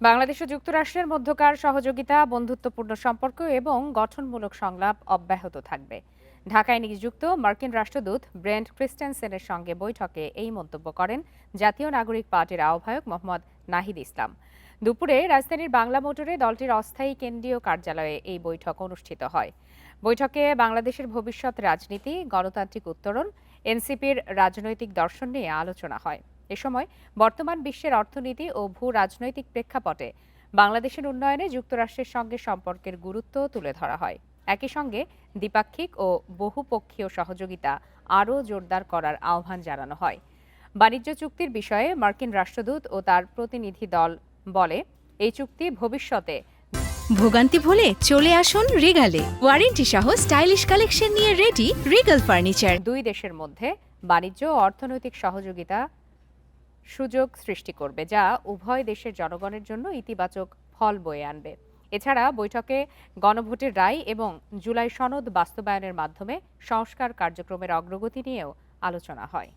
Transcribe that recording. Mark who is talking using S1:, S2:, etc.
S1: বাংলাদেশ ও যুক্তরাষ্ট্রের মধ্যকার সহযোগিতা, বন্ধুত্বপূর্ণ সম্পর্ক এবং গঠনমূলক সংলাপ অব্যাহত থাকবে। ঢাকায় নিযুক্ত মার্কিন রাষ্ট্রদূত ব্রেন্ট ক্রিস্টেনসেনের সঙ্গে বৈঠকে এই মন্তব্য করেন জাতীয় নাগরিক পার্টির আহ্বায়ক মোহাম্মদ নাহিদ ইসলাম। দুপুরে রাজধানীর বাংলা মোটরে দলটির অস্থায়ী কেন্দ্রীয় কার্যালয়ে এই বৈঠক অনুষ্ঠিত হয়। বৈঠকে বাংলাদেশের ভবিষ্যৎ রাজনীতি, গণতান্ত্রিক উত্তরণ, এনসিপির রাজনৈতিক দর্শন নিয়ে আলোচনা হয়। এ সময় বর্তমান বিশ্বের অর্থনীতি ও ভূ রাজনৈতিক প্রেক্ষাপটে বাংলাদেশের উন্নয়নে যুক্তরাষ্ট্রের সঙ্গে সম্পর্কের গুরুত্ব তুলে ধরা হয়। একই সঙ্গে দ্বিপাক্ষিক ও বহুপক্ষীয় সহযোগিতা আরও জোরদার করার আহ্বান জানানো হয়। বাণিজ্য চুক্তির বিষয়ে মার্কিন রাষ্ট্রদূত ও তার প্রতিনিধি দল বলে, এই চুক্তি ভবিষ্যতে
S2: ভোগান্তি ভুলে চলে আসুন রিগালে। ওয়ারেন্টি সহ স্টাইলিশ কালেকশন নিয়ে রেডি রিগাল ফার্নিচার।
S1: দুই দেশের মধ্যে বাণিজ্য ও অর্থনৈতিক সহযোগিতা সুযোগ সৃষ্টি করবে, যা উভয় দেশের জনগণের জন্য ইতিবাচক ফল বয়ে আনবে। এছাড়া বৈঠকে গণভোটের রায় এবং জুলাই সনদ বাস্তবায়নের মাধ্যমে সংস্কার কার্যক্রমের অগ্রগতি নিয়েও আলোচনা হয়।